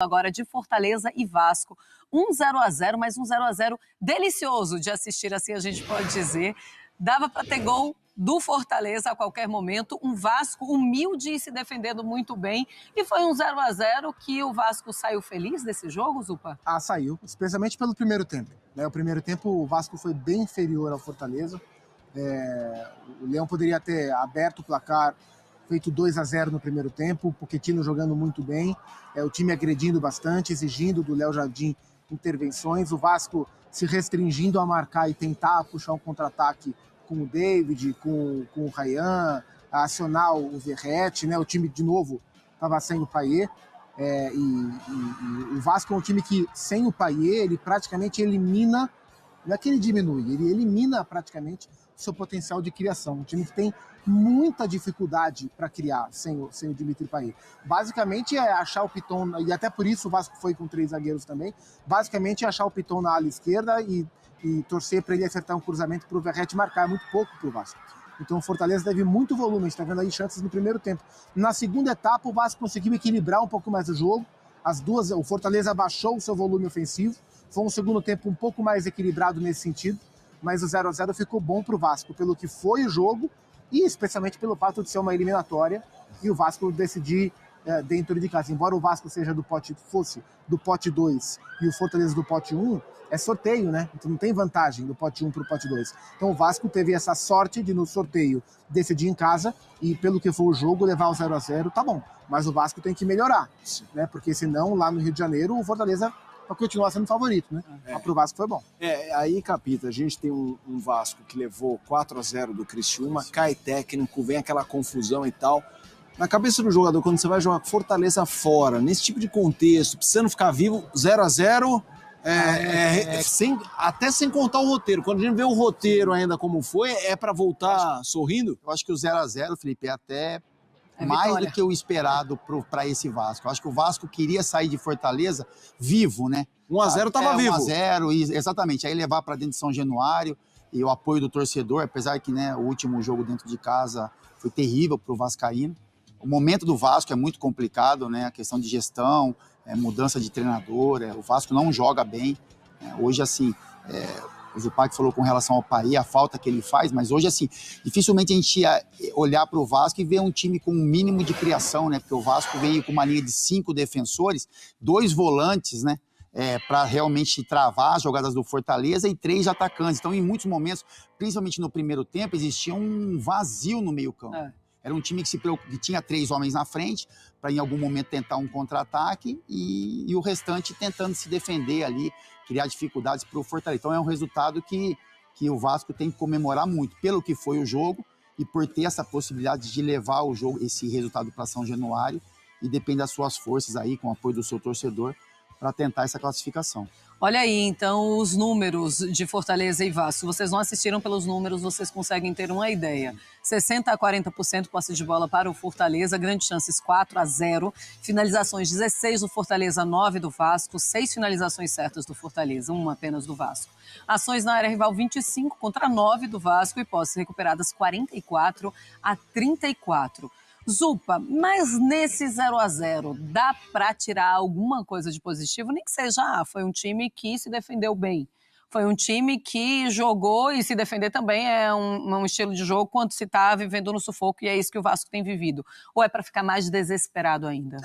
Agora de Fortaleza e Vasco, 0-0, mas 0-0 delicioso de assistir, assim a gente pode dizer. Dava para ter gol do Fortaleza a qualquer momento, um Vasco humilde e se defendendo muito bem. E foi 0-0 que o Vasco saiu feliz desse jogo, Zupa? Ah, saiu, especialmente pelo primeiro tempo. O primeiro tempo o Vasco foi bem inferior ao Fortaleza. O Leão poderia ter aberto o placar, feito 2-0 no primeiro tempo, o Pochettino jogando muito bem, o time agredindo bastante, exigindo do Léo Jardim intervenções, o Vasco se restringindo a marcar e tentar puxar um contra-ataque com o David, com o Ryan, a acionar o Verratti, né? O time de novo estava sem o Payet, e o Vasco é um time que sem o Payet ele praticamente elimina, não é que ele diminui, ele elimina praticamente o seu potencial de criação. Um time que tem muita dificuldade para criar sem o Dimitri Payet. Basicamente é achar o Piton, e até por isso o Vasco foi com 3 zagueiros também, basicamente é achar o Piton na ala esquerda e torcer para ele acertar um cruzamento para o Verratti marcar. É muito pouco para o Vasco. Então o Fortaleza teve muito volume, a gente está vendo aí chances no primeiro tempo. Na segunda etapa o Vasco conseguiu equilibrar um pouco mais o jogo, o Fortaleza baixou o seu volume ofensivo, foi um segundo tempo um pouco mais equilibrado nesse sentido, mas o 0-0 ficou bom para o Vasco, pelo que foi o jogo, e especialmente pelo fato de ser uma eliminatória, e o Vasco decidir dentro de casa. Embora o Vasco fosse do pote 2 e o Fortaleza do pote 1, é sorteio, né? Então não tem vantagem do pote 1 para o pote 2. Então o Vasco teve essa sorte de no sorteio decidir em casa, e pelo que foi o jogo, levar o 0-0, tá bom. Mas o Vasco tem que melhorar, né? Porque senão lá no Rio de Janeiro o Fortaleza vai continuar sendo favorito, né? Mas pro Vasco foi bom. Aí, Capita, a gente tem um Vasco que levou 4-0 do Criciúma, cai técnico, vem aquela confusão e tal. Na cabeça do jogador, quando você vai jogar Fortaleza fora, nesse tipo de contexto, precisando ficar vivo, 0-0, até sem contar o roteiro. Quando a gente vê o roteiro ainda como foi, é para voltar sorrindo? Eu acho que o 0-0, Felipe, é até mais do que o esperado para esse Vasco. Eu acho que o Vasco queria sair de Fortaleza vivo, né? 1-0 tava vivo. 1-0, exatamente. Aí levar para dentro de São Januário e o apoio do torcedor, apesar que, né, o último jogo dentro de casa foi terrível para o vascaíno. O momento do Vasco é muito complicado, né? A questão de gestão, mudança de treinador, o Vasco não joga bem. Hoje, assim, o Zupac falou com relação ao Payet, a falta que ele faz, mas hoje, assim, dificilmente a gente ia olhar para o Vasco e ver um time com um mínimo de criação, né? Porque o Vasco veio com uma linha de 5 defensores, 2 volantes, né? Para realmente travar as jogadas do Fortaleza e 3 atacantes. Então, em muitos momentos, principalmente no primeiro tempo, existia um vazio no meio-campo. Era um time que tinha 3 homens na frente para em algum momento tentar um contra-ataque e o restante tentando se defender ali, criar dificuldades para o Fortaleza. Então é um resultado que o Vasco tem que comemorar muito pelo que foi o jogo e por ter essa possibilidade de levar o jogo, esse resultado para São Januário, e depende das suas forças aí, com o apoio do seu torcedor, para tentar essa classificação. Olha aí, então, os números de Fortaleza e Vasco. Vocês não assistiram pelos números, vocês conseguem ter uma ideia. 60% a 40% posse de bola para o Fortaleza, grandes chances 4-0, finalizações 16 do Fortaleza, 9 do Vasco, 6 finalizações certas do Fortaleza, 1 apenas do Vasco. Ações na área rival 25 contra 9 do Vasco e posses recuperadas 44 a 34. Zupa, mas nesse 0-0 dá para tirar alguma coisa de positivo? Nem que seja, foi um time que se defendeu bem. Foi um time que jogou, e se defender também é um estilo de jogo quando se está vivendo no sufoco, e é isso que o Vasco tem vivido. Ou é para ficar mais desesperado ainda?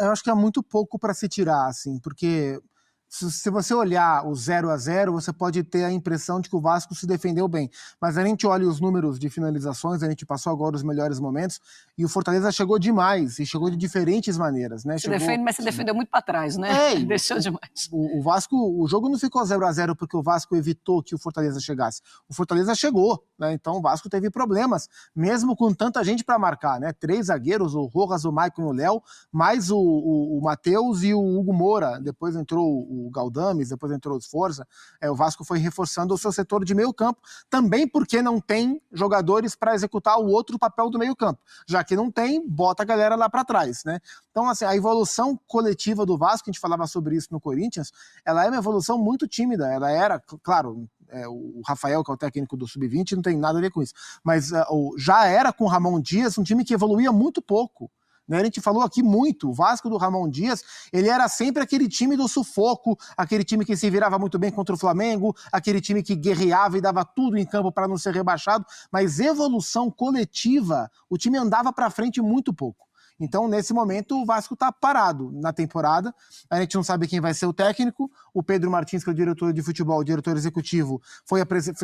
Eu acho que é muito pouco para se tirar, assim, porque se você olhar o 0-0, você pode ter a impressão de que o Vasco se defendeu bem. Mas a gente olha os números de finalizações, a gente passou agora os melhores momentos, e o Fortaleza chegou demais, e chegou de diferentes maneiras, né? Defende, mas se defendeu muito para trás, né? Deixou demais. O Vasco, o jogo não ficou 0-0 porque o Vasco evitou que o Fortaleza chegasse. O Fortaleza chegou, né? Então o Vasco teve problemas, mesmo com tanta gente para marcar, né? 3 zagueiros, o Rojas, o Maicon e o Léo, mais o Matheus e o Hugo Moura. Depois entrou o Galdames, depois entrou o Sforza. O Vasco foi reforçando o seu setor de meio campo, também porque não tem jogadores para executar o outro papel do meio campo. Já que não tem, bota a galera lá para trás, né? Então, assim, a evolução coletiva do Vasco, a gente falava sobre isso no Corinthians, ela é uma evolução muito tímida. Ela era, claro, o Rafael, que é o técnico do Sub-20, não tem nada a ver com isso, mas já era com o Ramon Dias um time que evoluía muito pouco. né? A gente falou aqui muito, o Vasco do Ramon Dias, ele era sempre aquele time do sufoco, aquele time que se virava muito bem contra o Flamengo, aquele time que guerreava e dava tudo em campo para não ser rebaixado, mas evolução coletiva, o time andava para frente muito pouco. Então, nesse momento, o Vasco está parado na temporada. A gente não sabe quem vai ser o técnico. O Pedro Martins, que é o diretor de futebol, o diretor executivo,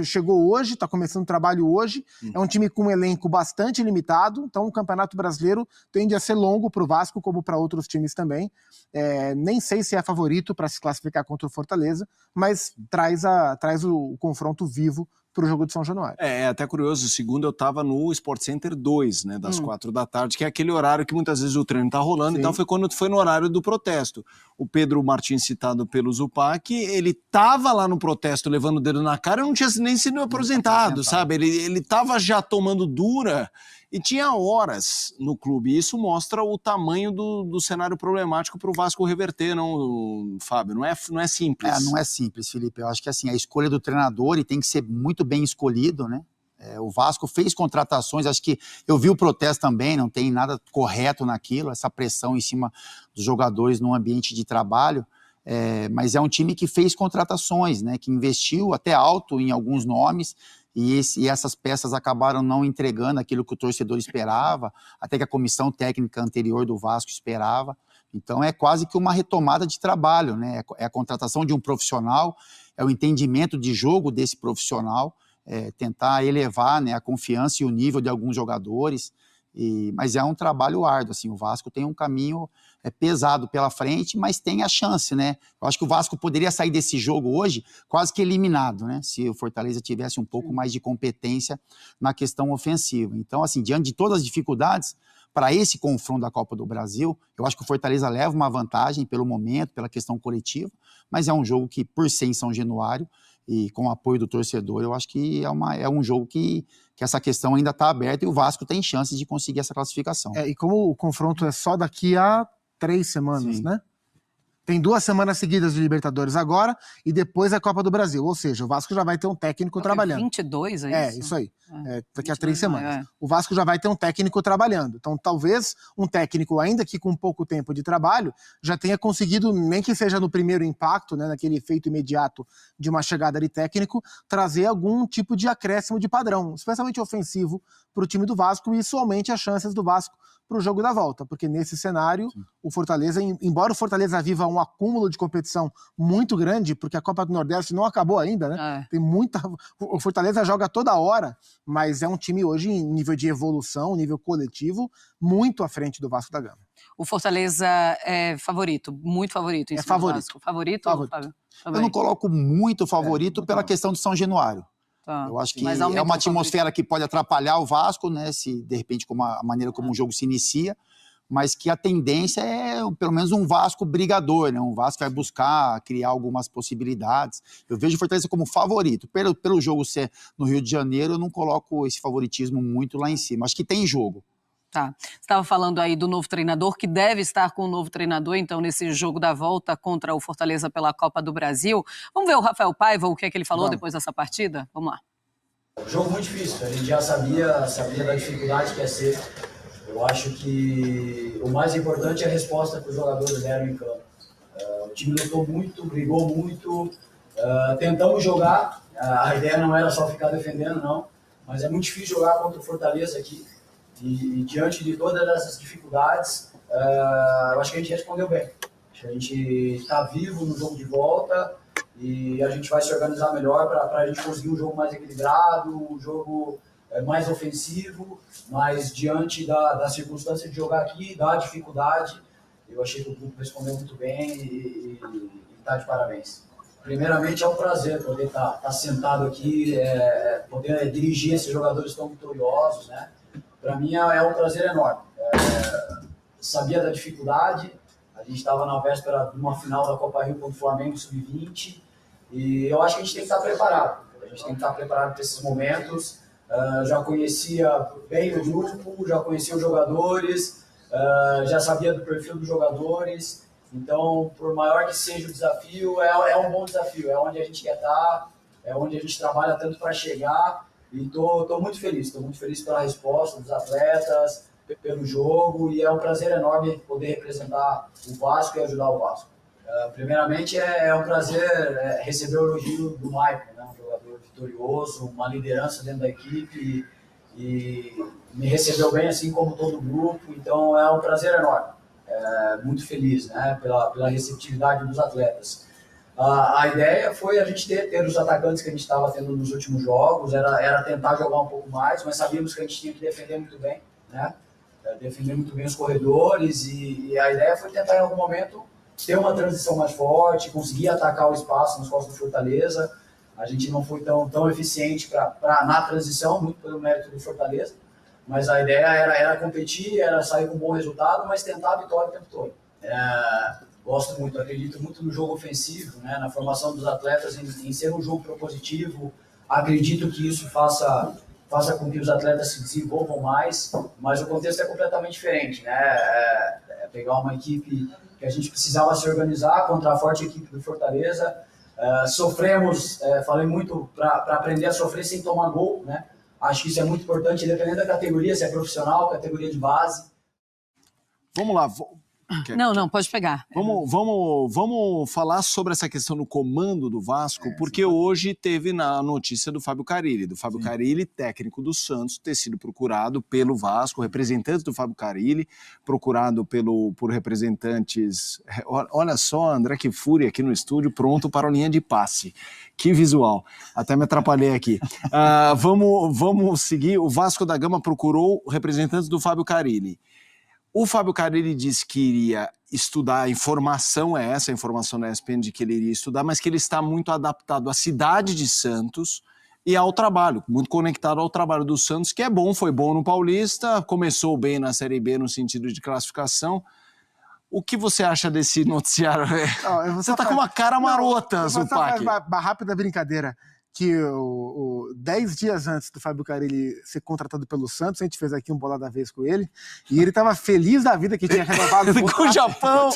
chegou hoje, está começando o trabalho hoje. É um time com um elenco bastante limitado. Então, o Campeonato Brasileiro tende a ser longo para o Vasco, como para outros times também. Nem sei se é favorito para se classificar contra o Fortaleza, mas traz o confronto vivo para o jogo de São Januário. É até curioso, segundo eu estava no Sport Center 2, né, das 4 da tarde, que é aquele horário que muitas vezes o treino está rolando. Sim. Então foi quando foi no horário do protesto. O Pedro Martins, citado pelo Zupac, ele estava lá no protesto levando o dedo na cara e não tinha nem sido aposentado, sabe? Ele estava já tomando dura e tinha horas no clube. Isso mostra o tamanho do cenário problemático para o Vasco reverter, não, Fábio? Não é simples. Não é simples, Felipe. Eu acho que assim, a escolha do treinador e tem que ser muito bem escolhido, né? O Vasco fez contratações, acho que eu vi o protesto também, não tem nada correto naquilo, essa pressão em cima dos jogadores no ambiente de trabalho, mas é um time que fez contratações, né? Que investiu até alto em alguns nomes, e essas peças acabaram não entregando aquilo que o torcedor esperava, até que a comissão técnica anterior do Vasco esperava. Então é quase que uma retomada de trabalho, né? É a contratação de um profissional, é o entendimento de jogo desse profissional, tentar elevar, né, a confiança e o nível de alguns jogadores, mas é um trabalho árduo, assim, o Vasco tem um caminho pesado pela frente, mas tem a chance, né? Eu acho que o Vasco poderia sair desse jogo hoje quase que eliminado, né? Se o Fortaleza tivesse um pouco mais de competência na questão ofensiva. Então, assim, diante de todas as dificuldades, para esse confronto da Copa do Brasil, eu acho que o Fortaleza leva uma vantagem pelo momento, pela questão coletiva, mas é um jogo que, por ser em São Januário, e com o apoio do torcedor, eu acho que é um jogo que essa questão ainda está aberta e o Vasco tem chances de conseguir essa classificação. E como o confronto é só daqui a 3 semanas, Sim. né? Tem 2 semanas seguidas de Libertadores agora e depois a Copa do Brasil. Ou seja, o Vasco já vai ter um técnico trabalhando. 22, é isso? Isso aí. Daqui a 3 semanas. O Vasco já vai ter um técnico trabalhando. Então, talvez um técnico, ainda que com pouco tempo de trabalho, já tenha conseguido, nem que seja no primeiro impacto, né, naquele efeito imediato de uma chegada de técnico, trazer algum tipo de acréscimo de padrão, especialmente ofensivo, para o time do Vasco, e isso aumente as chances do Vasco para o jogo da volta, porque nesse cenário, o Fortaleza, embora o Fortaleza viva um acúmulo de competição muito grande, porque a Copa do Nordeste não acabou ainda, né? Tem muita... O Fortaleza joga toda hora, mas é um time hoje em nível de evolução, nível coletivo, muito à frente do Vasco da Gama. O Fortaleza é favorito, muito favorito. Favorito. Favorito. Fábio? Eu não coloco muito favorito pela questão do São Januário. Eu acho que é uma atmosfera que pode atrapalhar o Vasco, né? Se de repente com a maneira como o jogo se inicia, mas que a tendência é pelo menos um Vasco brigador, né? Um Vasco que vai buscar criar algumas possibilidades. Eu vejo o Fortaleza como favorito. Pelo jogo ser no Rio de Janeiro, eu não coloco esse favoritismo muito lá em cima. Acho que tem jogo. Tá. Você estava falando aí do novo treinador, que deve estar com o novo treinador, então, nesse jogo da volta contra o Fortaleza pela Copa do Brasil. Vamos ver o Rafael Paiva, o que é que ele falou depois dessa partida? Vamos lá. Jogo muito difícil, a gente já sabia da dificuldade que ia ser. Eu acho que o mais importante é a resposta que os jogadores deram em campo. O time lutou muito, brigou muito, tentamos jogar, a ideia não era só ficar defendendo, não, mas é muito difícil jogar contra o Fortaleza aqui. E diante de todas essas dificuldades, eu acho que a gente respondeu bem. Acho que a gente está vivo no jogo de volta e a gente vai se organizar melhor para a gente conseguir um jogo mais equilibrado, um jogo mais ofensivo, mas diante da circunstância de jogar aqui, da dificuldade, eu achei que o grupo respondeu muito bem e está de parabéns. Primeiramente, é um prazer poder estar sentado aqui, poder dirigir esses jogadores tão vitoriosos, né? Para mim é um prazer enorme. Sabia da dificuldade, a gente estava na véspera de uma final da Copa Rio contra o Flamengo Sub-20 e eu acho que a gente tem que estar preparado. A gente tem que estar preparado para esses momentos. Já conhecia bem o grupo, já conhecia os jogadores, já sabia do perfil dos jogadores. Então, por maior que seja o desafio, é um bom desafio. É onde a gente quer estar, é onde a gente trabalha tanto para chegar. E estou muito feliz pela resposta dos atletas, pelo jogo e é um prazer enorme poder representar o Vasco e ajudar o Vasco. Primeiramente, é um prazer receber o elogio do Maicon, né? Um jogador vitorioso, uma liderança dentro da equipe e me recebeu bem, assim como todo o grupo, então é um prazer enorme. Muito feliz, né? Pela receptividade dos atletas. A ideia foi a gente ter os atacantes que a gente estava tendo nos últimos jogos, era tentar jogar um pouco mais, mas sabíamos que a gente tinha que defender muito bem, né? Defender muito bem os corredores e a ideia foi tentar em algum momento ter uma transição mais forte, conseguir atacar o espaço nas costas do Fortaleza. A gente não foi tão eficiente na transição, muito pelo mérito do Fortaleza, mas a ideia era competir, era sair com um bom resultado, mas tentar a vitória o tempo todo. Gosto muito, acredito muito no jogo ofensivo, né, na formação dos atletas, em ser um jogo propositivo. Acredito que isso faça com que os atletas se desenvolvam mais, mas o contexto é completamente diferente, né? Pegar uma equipe que a gente precisava se organizar contra a forte equipe do Fortaleza. Sofremos, falei muito, para aprender a sofrer sem tomar gol, né? Acho que isso é muito importante, independente da categoria, se é profissional, categoria de base. Vamos lá. Não, pode pegar. Vamos falar sobre essa questão do comando do Vasco, porque hoje teve na notícia do Fábio Carille. Carille, técnico do Santos, ter sido procurado pelo Vasco, representante do Fábio Carille, procurado por representantes... Olha só, André, que fúria aqui no estúdio, pronto para a linha de passe. Que visual. Até me atrapalhei aqui. Vamos seguir. O Vasco da Gama procurou representantes do Fábio Carille. O Fábio Carille disse que iria estudar, a informação é essa, a informação da ESPN de que ele iria estudar, mas que ele está muito adaptado à cidade de Santos e ao trabalho, muito conectado ao trabalho do Santos, que é bom, foi bom no Paulista, começou bem na Série B no sentido de classificação. O que você acha desse noticiário? Você tá com uma cara marota, Zupac. Uma rápida brincadeira. Que 10 dias antes do Fábio Carille ser contratado pelo Santos, a gente fez aqui um bola da vez com ele, e ele estava feliz da vida que tinha renovado com o Japão,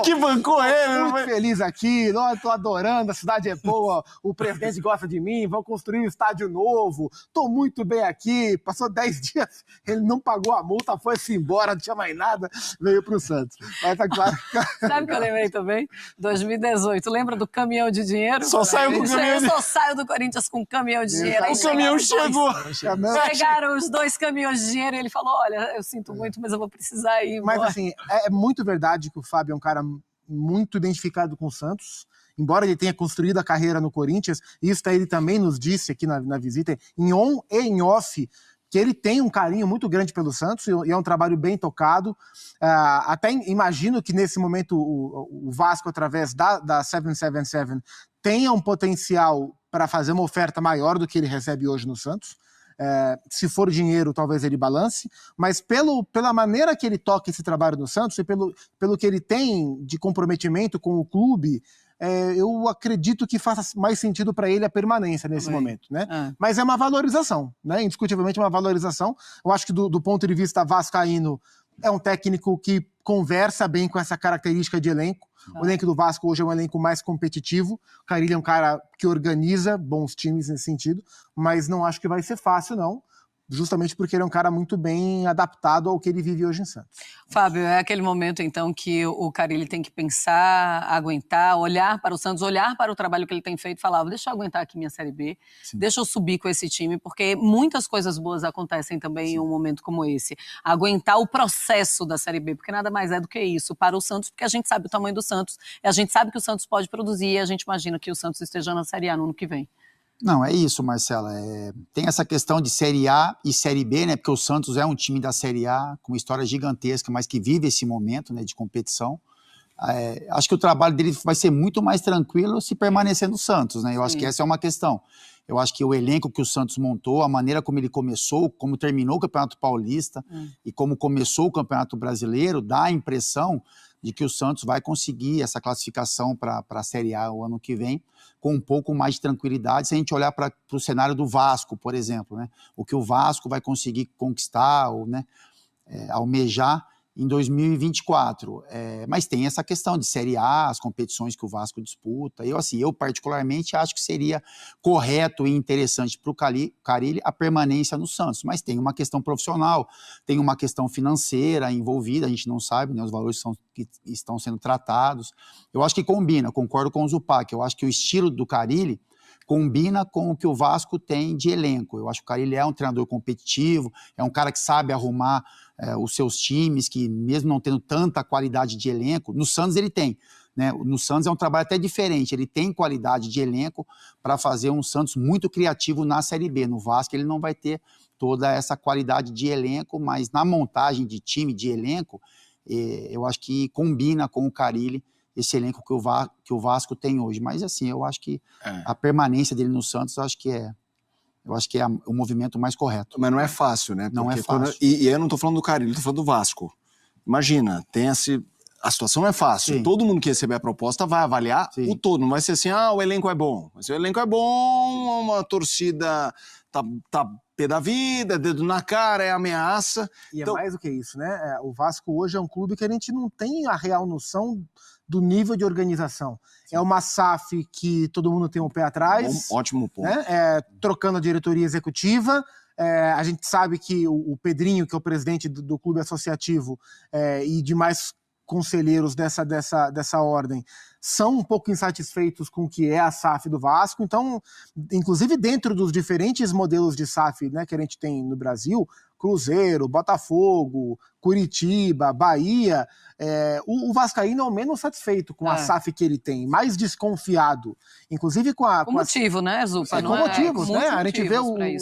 que bancou ele. Muito feliz aqui, tô adorando, a cidade é boa, o presidente gosta de mim, vão construir um estádio novo, tô muito bem aqui. Passou 10 dias, ele não pagou a multa, foi-se embora, não tinha mais nada, veio pro Santos. Mas tá claro. Sabe o que eu lembrei também? 2018, lembra do caminhão de dinheiro? Só saiu com o caminhão de dinheiro. Saiu do Corinthians com um caminhão de dinheiro. O caminhão chegou. Chegaram os 2 caminhões de dinheiro e ele falou, olha, eu sinto muito, mas eu vou precisar ir. Mas assim, é muito verdade que o Fábio é um cara muito identificado com o Santos. Embora ele tenha construído a carreira no Corinthians, isso ele também nos disse aqui na visita, em on e em off, que ele tem um carinho muito grande pelo Santos e é um trabalho bem tocado. Até imagino que nesse momento o Vasco, através da 777, tenha um potencial para fazer uma oferta maior do que ele recebe hoje no Santos. Se for dinheiro, talvez ele balance, mas pela maneira que ele toca esse trabalho no Santos e pelo que ele tem de comprometimento com o clube, eu acredito que faça mais sentido para ele a permanência nesse momento, né? Mas é uma valorização, né? Indiscutivelmente uma valorização. Eu acho que do ponto de vista vascaíno, é um técnico que conversa bem com essa característica de elenco. O elenco do Vasco hoje é um elenco mais competitivo. O Carille é um cara que organiza bons times nesse sentido, mas não acho que vai ser fácil, não. Justamente porque ele é um cara muito bem adaptado ao que ele vive hoje em Santos. Fábio, é aquele momento, então, que o Carille tem que pensar, aguentar, olhar para o Santos, olhar para o trabalho que ele tem feito e falar, deixa eu aguentar aqui minha Série B, deixa eu subir com esse time, porque muitas coisas boas acontecem também em um momento como esse. Aguentar o processo da Série B, porque nada mais é do que isso para o Santos, porque a gente sabe o tamanho do Santos, e a gente sabe que o Santos pode produzir, e a gente imagina que o Santos esteja na Série A no ano que vem. Não, é isso, Marcela. Tem essa questão de Série A e Série B, né? Porque o Santos é um time da Série A com uma história gigantesca, mas que vive esse momento, né, de competição. Acho que o trabalho dele vai ser muito mais tranquilo se permanecer no Santos, né? Eu acho que essa é uma questão. Eu acho que o elenco que o Santos montou, a maneira como ele começou, como terminou o Campeonato Paulista e como começou o Campeonato Brasileiro, dá a impressão de que o Santos vai conseguir essa classificação para a Série A o ano que vem com um pouco mais de tranquilidade, se a gente olhar para o cenário do Vasco, por exemplo, né? O que o Vasco vai conseguir conquistar ou, né, almejar em 2024. Mas tem essa questão de Série A, as competições que o Vasco disputa. Eu particularmente acho que seria correto e interessante para o Carille a permanência no Santos. Mas tem uma questão profissional, tem uma questão financeira envolvida, a gente não sabe, né, os valores que estão sendo tratados. Eu acho que combina, concordo com o Zupac. Eu acho que o estilo do Carille combina com o que o Vasco tem de elenco. Eu acho que o Carille é um treinador competitivo, é um cara que sabe arrumar os seus times, que mesmo não tendo tanta qualidade de elenco, no Santos ele tem, né? No Santos é um trabalho até diferente, ele tem qualidade de elenco para fazer um Santos muito criativo na Série B. No Vasco ele não vai ter toda essa qualidade de elenco, mas na montagem de time, de elenco, eu acho que combina com o Carille esse elenco que o Vasco tem hoje. Mas assim, eu acho que a permanência dele no Santos, eu acho que é o movimento mais correto. Mas não é fácil, né? Não é fácil. E eu não tô falando do Carille, eu tô falando do Vasco. Imagina, a situação não é fácil. Sim. Todo mundo que receber a proposta vai avaliar o todo. Não vai ser assim, o elenco é bom. Mas o elenco é bom, uma torcida tá pé da vida, dedo na cara, é ameaça. E então, é mais do que isso, né? O Vasco hoje é um clube que a gente não tem a real noção do nível de organização. Sim. É uma SAF que todo mundo tem um pé atrás. Ótimo ponto. Né? Trocando a diretoria executiva. A gente sabe que o Pedrinho, que é o presidente do clube associativo, e demais conselheiros dessa ordem, são um pouco insatisfeitos com o que é a SAF do Vasco. Então, inclusive dentro dos diferentes modelos de SAF, né, que a gente tem no Brasil, Cruzeiro, Botafogo, Curitiba, Bahia, o vascaíno é o menos satisfeito com a SAF que ele tem, mais desconfiado. Inclusive com motivo, né, Zupa? Com motivos, né? A gente vê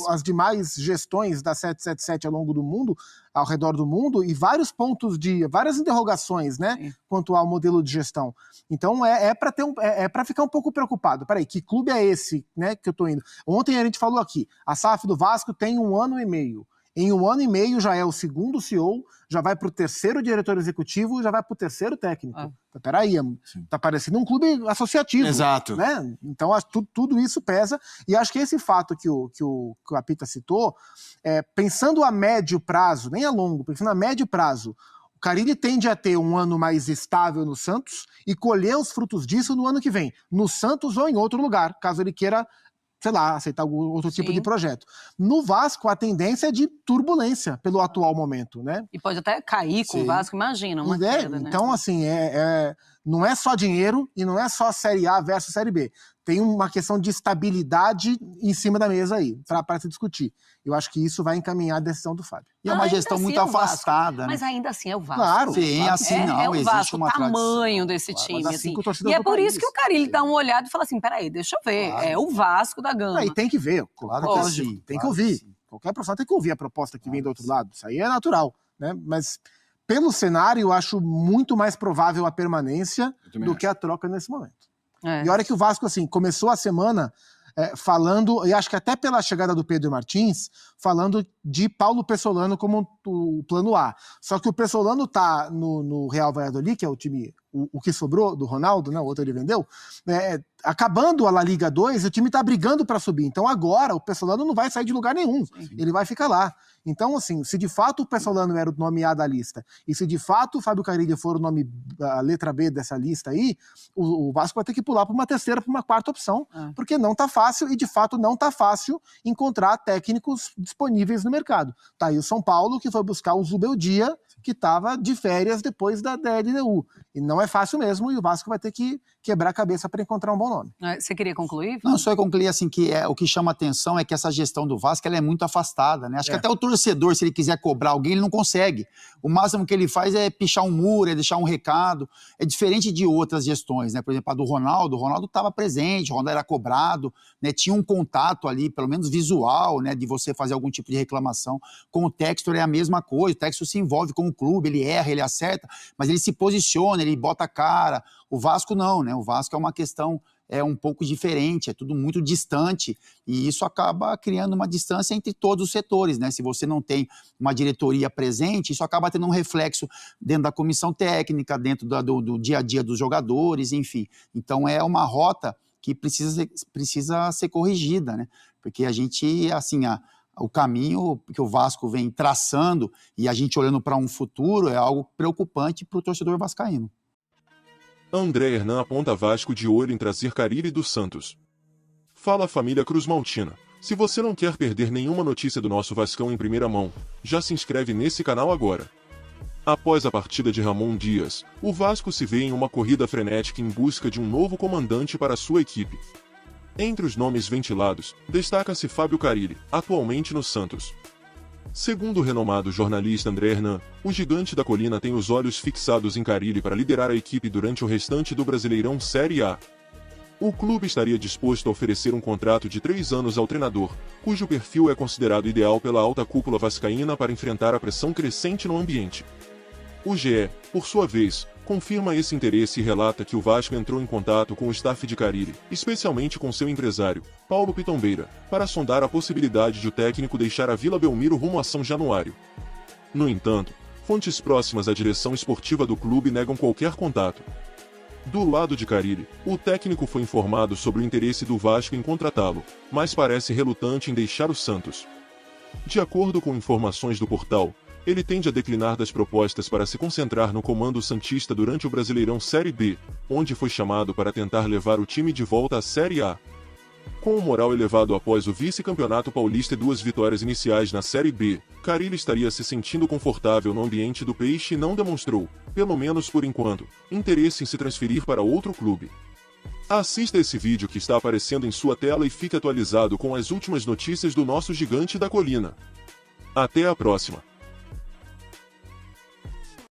as demais gestões da 777 ao longo do mundo, ao redor do mundo, e vários pontos várias interrogações, né? Sim. Quanto ao modelo de gestão. Então é para ficar um pouco preocupado. Peraí, que clube é esse, né, que eu tô indo? Ontem a gente falou aqui, a SAF do Vasco tem 1 ano e meio. Em 1 ano e meio já é o segundo CEO, já vai para o 3º diretor executivo, já vai para o 3º técnico. Peraí, tá parecendo um clube associativo. Exato. Né? Então tudo isso pesa, e acho que esse fato que o Apita citou, pensando a médio prazo, nem a longo, pensando a médio prazo, o Carille tende a ter 1 ano mais estável no Santos e colher os frutos disso no ano que vem, no Santos ou em outro lugar, caso ele queira, sei lá, aceitar algum outro tipo de projeto. No Vasco, a tendência é de turbulência pelo atual momento, né? E pode até cair com o Vasco, imagina, uma queda, né? Então, assim, não é só dinheiro e não é só Série A versus Série B. Tem uma questão de estabilidade em cima da mesa aí, para se discutir. Eu acho que isso vai encaminhar a decisão do Fábio. E é uma gestão assim muito afastada, né? Mas ainda assim é o Vasco. Claro. Sim, assim não, é o Vasco, uma o tamanho tradição, desse time. Assim. E é por isso que o Carille dá uma olhada e fala assim, peraí, deixa eu ver, é o Vasco da Gama. Aí tem que ver, claro que lógico. Sim, tem que ouvir. Qualquer profissional tem que ouvir a proposta que vem do outro lado. Isso aí é natural, né? Mas pelo cenário, eu acho muito mais provável a permanência do que a troca nesse momento. E olha que o Vasco, assim, começou a semana falando, e acho que até pela chegada do Pedro Martins, falando de Paulo Pessolano como o plano A. Só que o Pessolano tá no Real Valladolid, que é o time, o que sobrou do Ronaldo, né? O outro ele vendeu, acabando a La Liga 2, o time tá brigando para subir. Então agora o Pessolano não vai sair de lugar nenhum, ele vai ficar lá. Então, assim, se de fato o Pessolano era o nome A da lista, e se de fato o Fábio Carille for o nome, a letra B dessa lista aí, o Vasco vai ter que pular para uma terceira, para uma quarta opção, porque não tá fácil, e de fato não tá fácil encontrar técnicos disponíveis no mercado. Tá aí o São Paulo, que foi buscar o Zubeldia, que estava de férias depois da LDU. E não é fácil mesmo, e o Vasco vai ter que quebrar a cabeça para encontrar um bom nome. Você queria concluir? Não, só ia concluir assim que o que chama atenção é que essa gestão do Vasco ela é muito afastada, né? Acho que até o torcedor, se ele quiser cobrar alguém, ele não consegue. O máximo que ele faz é pichar um muro, é deixar um recado. É diferente de outras gestões, né? Por exemplo, a do Ronaldo. O Ronaldo estava presente, o Ronaldo era cobrado, né? Tinha um contato ali, pelo menos visual, né? De você fazer algum tipo de reclamação. Com o Textor é a mesma coisa. O Textor se envolve com o clube, ele erra, ele acerta, mas ele se posiciona, ele bota a cara. O Vasco não, né? O Vasco é uma questão um pouco diferente, é tudo muito distante, e isso acaba criando uma distância entre todos os setores, né? Se você não tem uma diretoria presente, isso acaba tendo um reflexo dentro da comissão técnica, dentro do dia a dia dos jogadores, enfim. Então é uma rota que precisa ser corrigida, né? Porque a gente, assim, o caminho que o Vasco vem traçando e a gente olhando para um futuro é algo preocupante para o torcedor vascaíno. André Hernan aponta Vasco de olho em trazer Carille do Santos. Fala família Cruz Maltina. Se você não quer perder nenhuma notícia do nosso Vascão em primeira mão, já se inscreve nesse canal agora. Após a partida de Ramon Dias, o Vasco se vê em uma corrida frenética em busca de um novo comandante para sua equipe. Entre os nomes ventilados, destaca-se Fábio Carille, atualmente no Santos. Segundo o renomado jornalista André Hernan, o gigante da colina tem os olhos fixados em Carille para liderar a equipe durante o restante do Brasileirão Série A. O clube estaria disposto a oferecer um contrato de 3 anos ao treinador, cujo perfil é considerado ideal pela alta cúpula vascaína para enfrentar a pressão crescente no ambiente. O GE, por sua vez, confirma esse interesse e relata que o Vasco entrou em contato com o staff de Carille, especialmente com seu empresário, Paulo Pitombeira, para sondar a possibilidade de o técnico deixar a Vila Belmiro rumo a São Januário. No entanto, fontes próximas à direção esportiva do clube negam qualquer contato. Do lado de Carille, o técnico foi informado sobre o interesse do Vasco em contratá-lo, mas parece relutante em deixar o Santos. De acordo com informações do portal, ele tende a declinar das propostas para se concentrar no comando santista durante o Brasileirão Série B, onde foi chamado para tentar levar o time de volta à Série A. Com o moral elevado após o vice-campeonato paulista e 2 vitórias iniciais na Série B, Carille estaria se sentindo confortável no ambiente do Peixe e não demonstrou, pelo menos por enquanto, interesse em se transferir para outro clube. Assista esse vídeo que está aparecendo em sua tela e fique atualizado com as últimas notícias do nosso gigante da colina. Até a próxima!